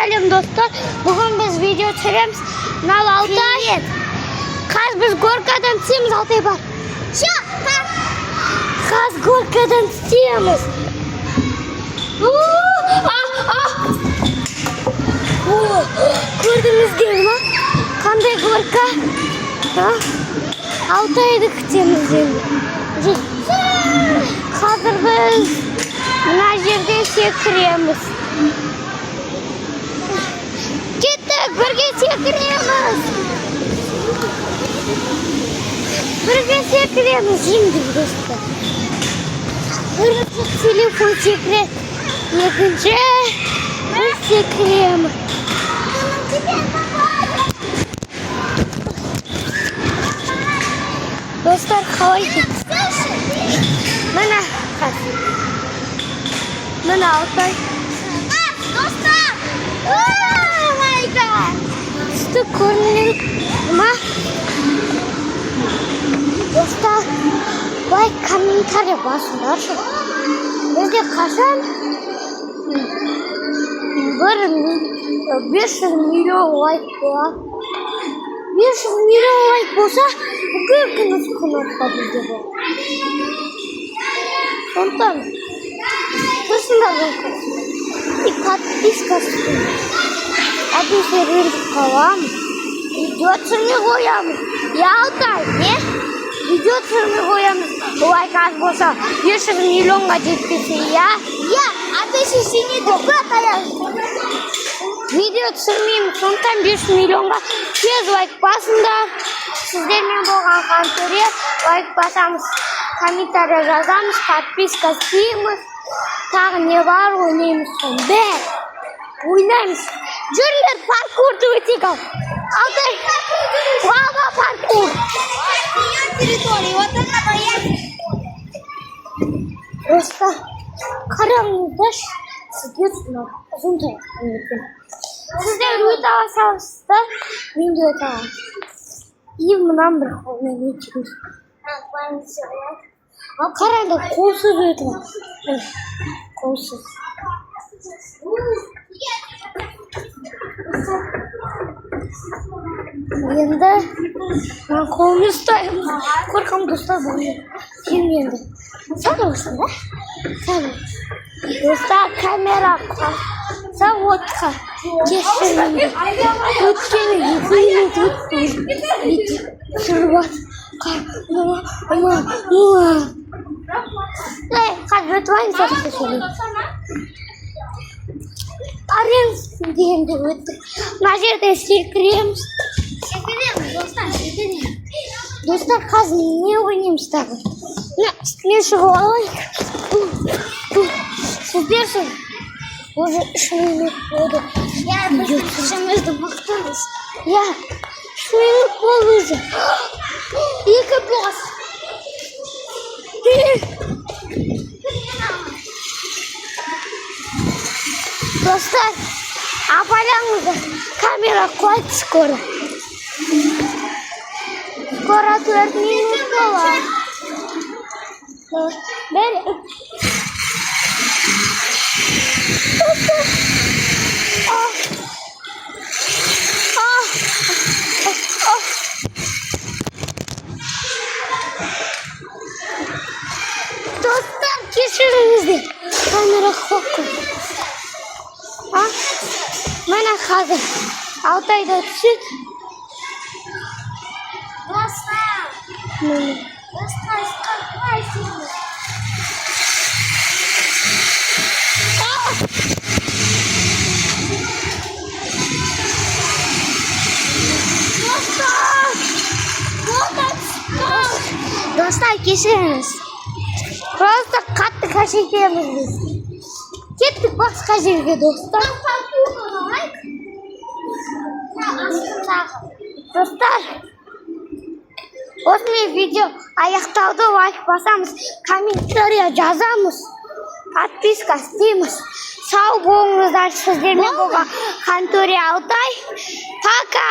Сәлем достар, бүгін біз видео түсіреміз. Мынау Алтай. Қазір біз горкадан түсеміз, Алтай бар. Қазір горкадан түсеміз. Көрдіңіздер ма? Қандай горка? Алтайды күтеміз енді. Қазір біз мына жерден секіреміз. Кеттік, бірге секіреміз. Бірге секіреміз, енді достар. Бірінші телефон секіреді, екінші біз секіреміз. Достар, қалай кетті? Мына қазір. Мына Алтай. Достар! Түсті көрінеді ма? Достар, лайк, комментарий басыңдаршы. Бізде қашан 500 миллион лайк болады. 500 миллион лайк болса, бүкіл күні қонаққа бізде болады. Сондықтан тұрсыңдар болсын. И подписка істейміз. Әдейі рөлдік қаламыз. Видео түсірмей қоямыз. Алтай, не? Видео түсірмей қоямыз. Лайк аз болса 500 миллионға жетпесе, я? Әдейі сене допыра қаямыз. Видео түсірмейміз, сондықтан 500 миллионға тез лайк басыңдар. Сіздермен болған Хантория лайк басамыз, комментария жазамыз, подписка істейміз. Тағы не бар, ойнаймыз сон. Бәр, ойнаймыз. Жүрлер паркурды өтек ал. Алтай, баба паркур. Достар, қараңыздар, сізге сұнар. Ұзынтай өтем. Сіздер өте аласыздар, мен де өте алам. И мұнан бір қолмен өтеміз. Қараңды, қолсыз өтім. Қолсыз. Енді мен қолымды ұстаймын. Қорқам достар болмайды. Енді. Сәл болсын, да? Сәл. Достар, камера заводқа кешірімді. Өткені 2 минут өтті. Шырбат. Қазір өтіп сәтті сөйлейді. Арен дегенде өтті. Мына жерде секіреміз. Секіреміз, достар, секіреміз. Достар, қазір не ойнаймыз тағы? Үстіне шығып алайық. Сіздерсің. Уже 3 минут болды. Біз ішімізді мақтамыз. 3 минут болды уже. 2 бос. Достар, апараңыздар. Камера қойды скоро. Скоро 4 минут болады. Бәрі. Достар, кешіріңіздер. Камера қоқы. Мына қазір Алтайда түседі. Достар, қайтсыңыз. Достар, кешіріңіз. Просто қатты қашекеміз біз. Кеттік басқа жерге, достар. Достар, осындай видео аяқталды, лайк басамыз, комментария жазамыз, подписка істейміз. Сау болыңыздар, сіздермен болған Хантория Алтай. Пока!